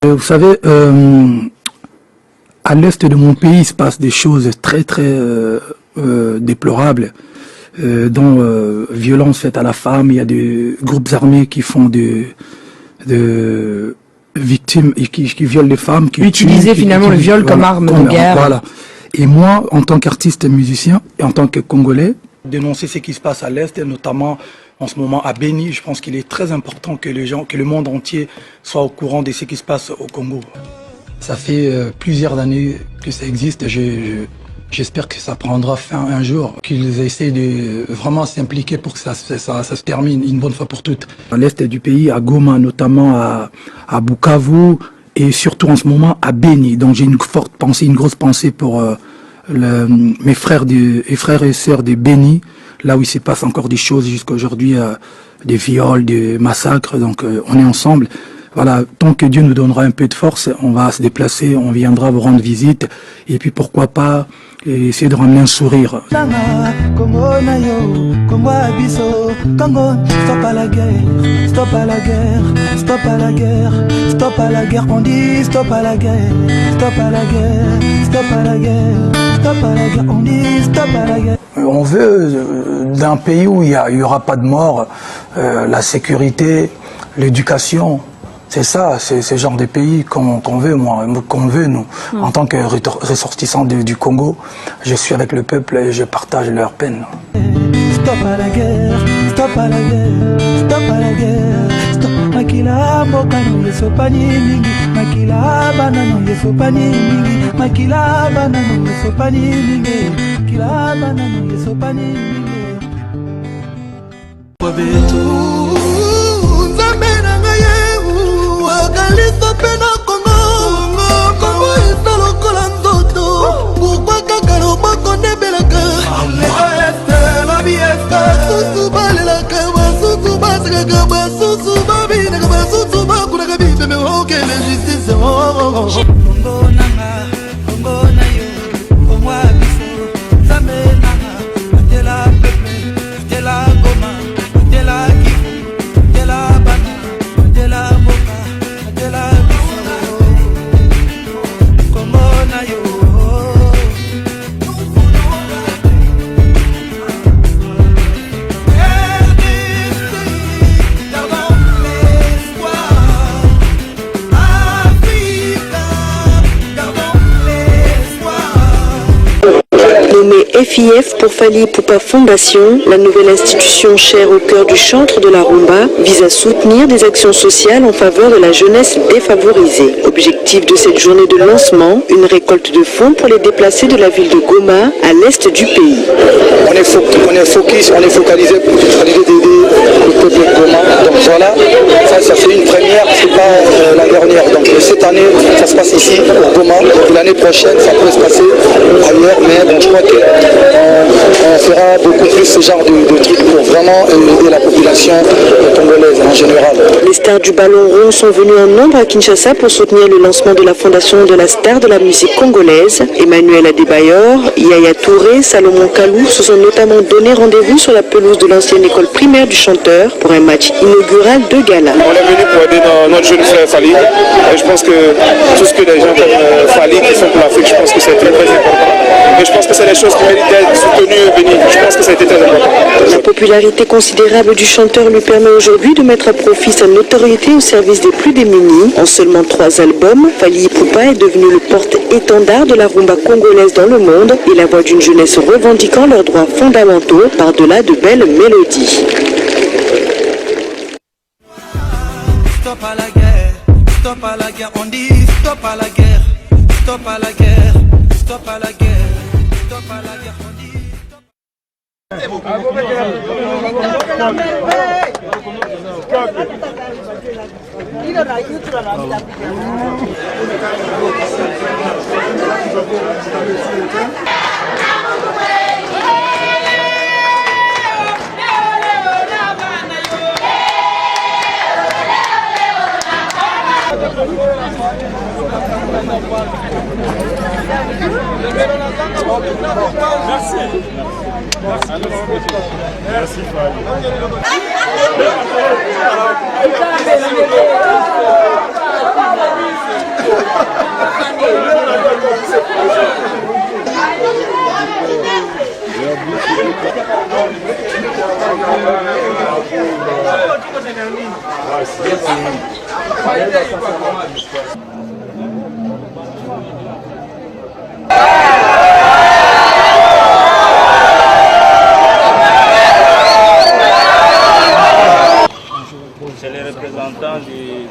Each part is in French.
Vous savez, à l'est de mon pays, il se passe des choses très déplorables, dont violence faite à la femme. Il y a des groupes armés qui font de victimes et qui violent les femmes. Qui utiliser finalement le viol comme arme de guerre. Voilà. Et moi, en tant qu'artiste musicien et en tant que Congolais, dénoncer ce qui se passe à l'est, et notamment en ce moment à Béni, je pense qu'il est très important que le monde entier soit au courant de ce qui se passe au Congo. Ça fait plusieurs années que ça existe. J'espère que ça prendra fin un jour, qu'ils essaient de vraiment s'impliquer pour que ça se termine une bonne fois pour toutes. À l'est du pays, à Goma, notamment à Bukavu, et surtout en ce moment à Béni. Donc j'ai une forte pensée, une grosse pensée pour mes frères et sœurs de Béni, là où il se passe encore des choses jusqu'à aujourd'hui, des viols, des massacres. Donc on est ensemble. Voilà, tant que Dieu nous donnera un peu de force, on va se déplacer, on viendra vous rendre visite, et puis pourquoi pas essayer de ramener un sourire. Stop à la guerre, stop à la guerre, stop à la guerre, stop à la guerre, on dit stop à la guerre, stop à la guerre, stop à la guerre, stop à la guerre, on dit stop à la guerre. On veut d'un pays où il y aura pas de mort, la sécurité, l'éducation. C'est ça, c'est ce genre de pays qu'on veut, qu'on veut, nous. En tant que ressortissant du Congo, je suis avec le peuple et je partage leur peine. Stop à la guerre, stop à la guerre, stop à la guerre, stop. Makila mokano yesopani mingi, makila banano yesopani mingi, makila banano yesopani mingi, makila banano yesopani mingi. Wabetu. FIF pour Fally Ipupa Fondation, la nouvelle institution chère au cœur du chantre de la rumba, vise à soutenir des actions sociales en faveur de la jeunesse défavorisée. Objectif de cette journée de lancement, une récolte de fonds pour les déplacés de la ville de Goma à l'est du pays. On est focalisé pour d'aider le peuple de Goma. Donc voilà, ça c'est une première, c'est pas la dernière. Donc cette année, ça se passe ici pour Goma. L'année prochaine, ça peut se passer ailleurs, mais bon, je crois qu'on fera beaucoup plus ce genre de trucs pour vraiment aider la population congolaise en général. Les stars du ballon rond sont venus en nombre à Kinshasa pour soutenir le lancement de la fondation de la star de la musique congolaise. Emmanuel Adebayor, Yaya Touré, Salomon Kalou se sont notamment donné rendez-vous sur la pelouse de l'ancienne école primaire du chanteur pour un match inaugural de gala. On est venu pour aider notre jeune frère Fally. Et je pense que tout ce que les gens comme Fally qui font pour l'Afrique, je pense que c'est très important. Et je pense que c'est des choses qui méritent d'être soutenues et bénies. Je pense que ça a été très important. La popularité considérable du chanteur lui permet aujourd'hui de mettre à profit sa notoriété au service des plus démunis. En seulement 3 albums, Fally Ipupa est devenu le porte-étendard de la rumba congolaise dans le monde et la voix d'une jeunesse revendiquant leurs droits fondamentaux par-delà de belles mélodies. Stop à la guerre, on dit stop à la guerre, stop à la guerre, stop à la guerre, stop à la guerre, on dit Merci. Merci. Merci. C'est les représentants du...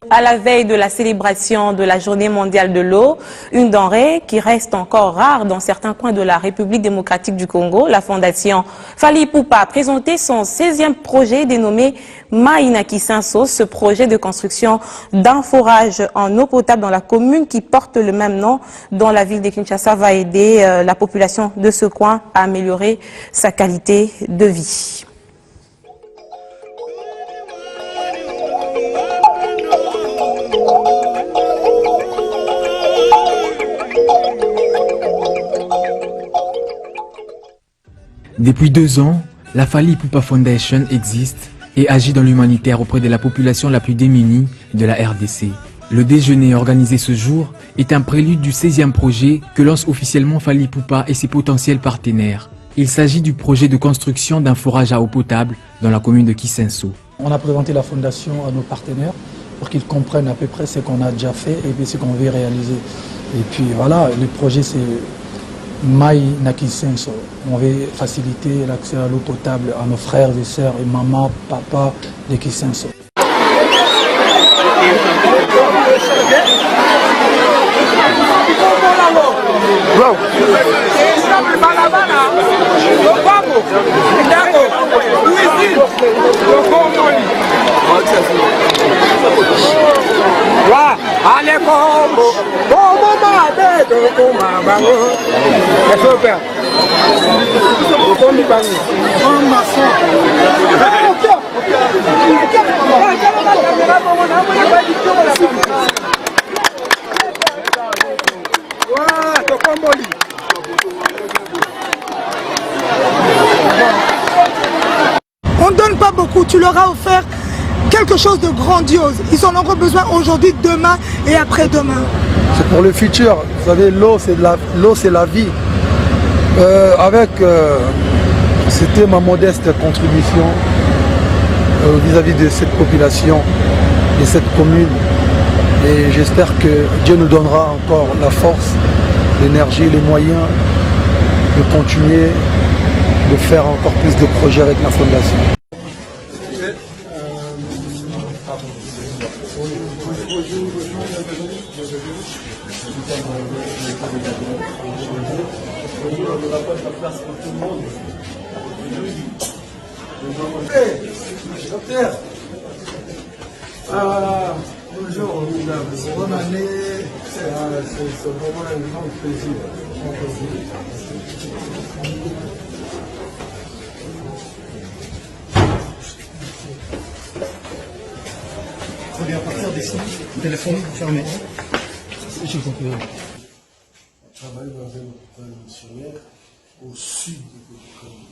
À la veille de la célébration de la Journée mondiale de l'eau, une denrée qui reste encore rare dans certains coins de la République démocratique du Congo, la Fondation Fally Ipupa a présenté son 16e projet dénommé Mai na Kisenso. Ce projet de construction d'un forage en eau potable dans la commune qui porte le même nom dans la ville de Kinshasa va aider la population de ce coin à améliorer sa qualité de vie. Depuis 2 ans, la Fally Ipupa Foundation existe et agit dans l'humanitaire auprès de la population la plus démunie de la RDC. Le déjeuner organisé ce jour est un prélude du 16e projet que lance officiellement Fally Ipupa et ses potentiels partenaires. Il s'agit du projet de construction d'un forage à eau potable dans la commune de Kisenso. On a présenté la fondation à nos partenaires pour qu'ils comprennent à peu près ce qu'on a déjà fait et puis ce qu'on veut réaliser. Et puis voilà, le projet c'est Mai na Kisenso. On veut faciliter l'accès à l'eau potable à nos frères et sœurs et maman, papa de Kisenso. On ne donne pas beaucoup, tu leur as offert quelque chose de grandiose. Ils en auront besoin aujourd'hui, demain et après-demain. C'est pour le futur. Vous savez, l'eau c'est la vie. C'était ma modeste contribution vis-à-vis de cette population, de cette commune. Et j'espère que Dieu nous donnera encore la force, l'énergie, les moyens de continuer de faire encore plus de projets avec la Fondation. Docteur, bonjour, bonne année, c'est vraiment un grand plaisir. Très bien, à partir d'ici, téléphone fermé. J'ai compris. On travaille dans un hôpital missionnaire au sud de l'Ukraine.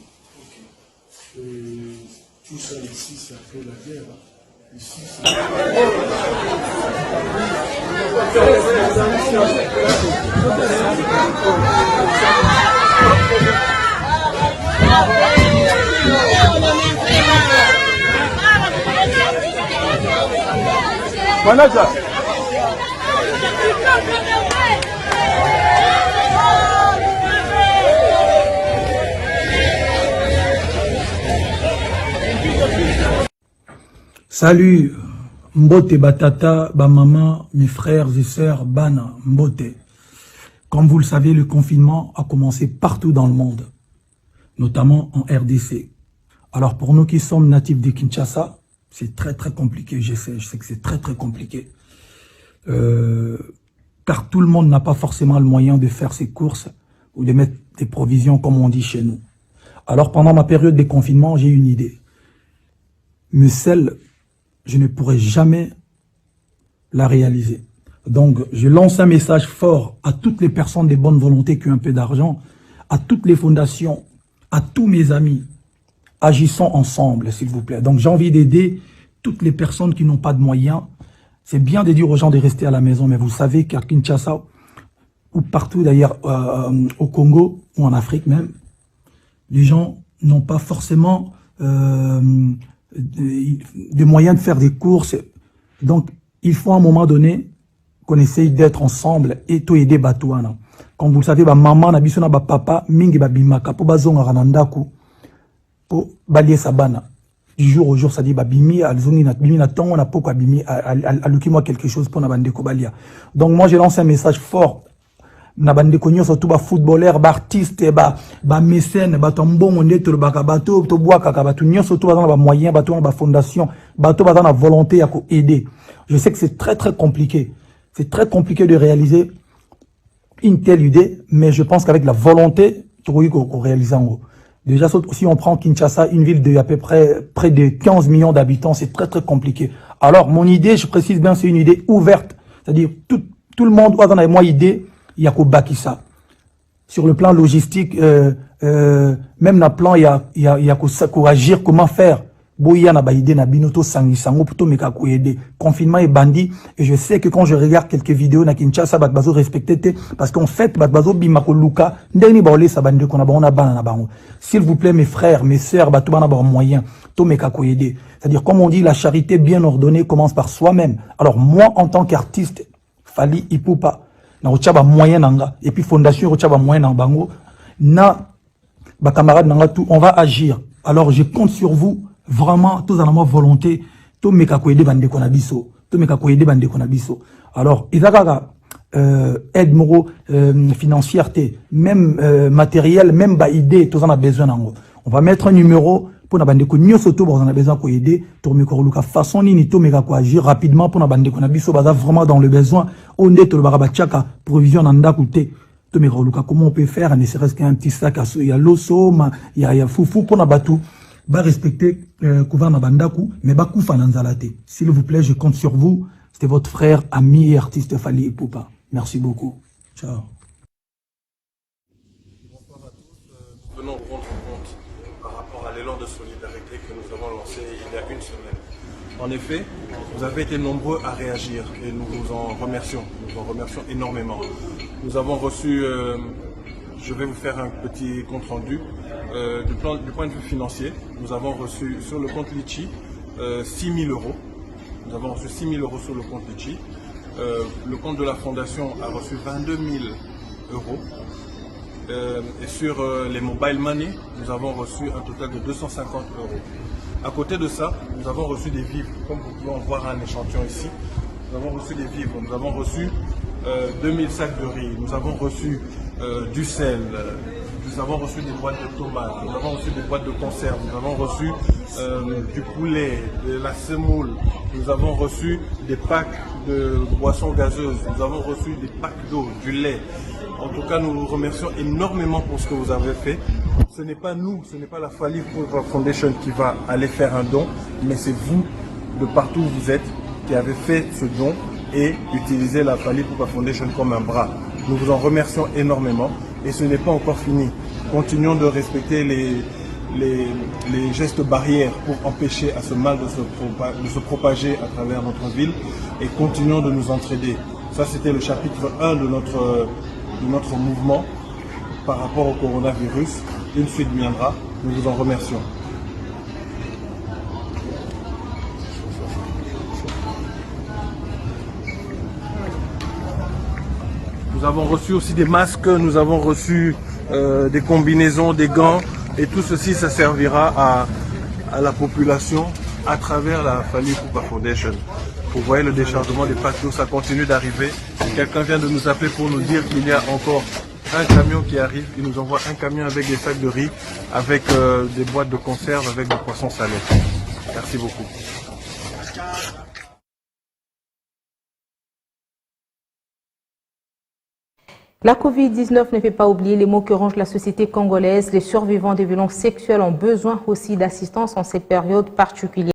Tout ça ici, c'est après la guerre. Ici, c'est... Manager. Salut, Mbote Batata, Bamama, mes frères et sœurs, Bana, Mbote. Comme vous le savez, le confinement a commencé partout dans le monde, notamment en RDC. Alors pour nous qui sommes natifs de Kinshasa, c'est très compliqué, je sais que c'est très compliqué. Car tout le monde n'a pas forcément le moyen de faire ses courses ou de mettre des provisions comme on dit chez nous. Alors pendant ma période de confinement, j'ai une idée. Mais celle, je ne pourrai jamais la réaliser. Donc, je lance un message fort à toutes les personnes de bonne volonté qui ont un peu d'argent, à toutes les fondations, à tous mes amis, agissons ensemble, s'il vous plaît. Donc j'ai envie d'aider toutes les personnes qui n'ont pas de moyens. C'est bien de dire aux gens de rester à la maison, mais vous savez qu'à Kinshasa, ou partout d'ailleurs au Congo, ou en Afrique même, les gens n'ont pas forcément des moyens de faire des courses. Donc, il faut à un moment donné qu'on essaye d'être ensemble et tout aider Batouana. Comme vous le savez, maman, nabisona, papa, mingi babimaka, po bazonga ranandaku, po balie sabana. Du jour au jour, ça dit babimi, alzongi na bimi na tongo na poko babimi, aluki moi quelque chose pour nabande ko balia. Donc moi, j'ai lancé un message fort. Nabande ko nyo surtout ba footballeur, ba artiste, ba mécène, ba tombongo ndeto ba bato, to bois kaka ba tout nyo surtout ba moyen, ba to ba fondation, ba to ba na volonté à aider. Je sais que c'est très très compliqué. C'est très compliqué de réaliser une telle idée, mais je pense qu'avec la volonté, tu vois qu'on réalise en haut. Déjà, si on prend Kinshasa, une ville de à peu près de 15 millions d'habitants, c'est très très compliqué. Alors, mon idée, je précise bien, c'est une idée ouverte. C'est-à-dire, tout le monde doit avoir une idée, il y a qu'au Bakissa. Sur le plan logistique, même dans le plan, il y a qu'au agir, comment faire. Boya na baïdé na binoto sangisango plutôt meka ko aider. Confinement et bandit. Et je sais que quand je regarde quelques vidéos na Kinshasa, batbazo respecté parce qu'en fait, batbazo bimako luka, ndeni baolé sa bande qu'on a bon na bana na bango. S'il vous plaît, mes frères, mes sœurs, batou bana ba moyen, to meka ko aider. C'est-à-dire, comme on dit, la charité bien ordonnée commence par soi-même. Alors, moi, en tant qu'artiste, Fally Ipupa, na ochaba moyen nanga, et puis fondation ochaba moyen na bango, na, ba camarade nanga tout, on va agir. Alors, je compte sur vous. Vraiment, tous en ma volonté, tout me kakoyede bande konabiso, tout me kakoyede bande konabiso. Alors, izaka aide moro financière, même matériel, même ba idée, tous en a besoin d'ango. On va mettre un numéro pour na bande ko nyoso to on a besoin ko aider, to me ko luka façon ni to me ko agir rapidement pour na bande konabiso baza vraiment dans le besoin. On est to le barabachaka provision nanda coûter. To me ko luka comment on peut faire, ne serait-ce qu'un petit sac à il y a l'osso, il y a foufou pour na batou. Ba respecter Kouvana Bandaku, mais ba Koufa Nanzalate. S'il vous plaît, je compte sur vous. C'était votre frère, ami et artiste Fally Ipupa. Merci beaucoup. Ciao. Bonsoir à tous. Nous venons rendre compte par rapport à l'élan de solidarité que nous avons lancé il y a une semaine. En effet, vous avez été nombreux à réagir et nous vous en remercions. Nous vous en remercions énormément. Nous avons reçu, je vais vous faire un petit compte rendu. Du point de vue financier, nous avons reçu sur le compte Litchi 6 000 €. Nous avons reçu 6 000 € sur le compte Litchi. Le compte de la fondation a reçu 22 000 €. Et sur les mobile money, nous avons reçu un total de 250 €. À côté de ça, nous avons reçu des vivres. Comme vous pouvez en voir un échantillon ici, nous avons reçu des vivres. Nous avons reçu 2000 sacs de riz. Nous avons reçu du sel. Nous avons reçu des boîtes de tomates, nous avons reçu des boîtes de conserve, nous avons reçu du poulet, de la semoule, nous avons reçu des packs de boissons gazeuses, nous avons reçu des packs d'eau, du lait. En tout cas, nous vous remercions énormément pour ce que vous avez fait. Ce n'est pas nous, ce n'est pas la Fally Ipupa Foundation qui va aller faire un don, mais c'est vous, de partout où vous êtes, qui avez fait ce don et utilisé la Fally Ipupa Foundation comme un bras. Nous vous en remercions énormément. Et ce n'est pas encore fini. Continuons de respecter les gestes barrières pour empêcher à ce mal de se propager à travers notre ville et continuons de nous entraider. Ça, c'était le chapitre 1 de notre mouvement par rapport au coronavirus. Une suite viendra. Nous vous en remercions. Nous avons reçu aussi des masques, nous avons reçu des combinaisons, des gants et tout ceci, ça servira à la population à travers la Fally Ipupa Foundation. Vous voyez le déchargement des packs d'eau, ça continue d'arriver. Quelqu'un vient de nous appeler pour nous dire qu'il y a encore un camion qui arrive. Il nous envoie un camion avec des sacs de riz, avec des boîtes de conserve, avec des poissons salés. Merci beaucoup. La Covid-19 ne fait pas oublier les maux que ronge la société congolaise. Les survivants des violences sexuelles ont besoin aussi d'assistance en cette période particulière.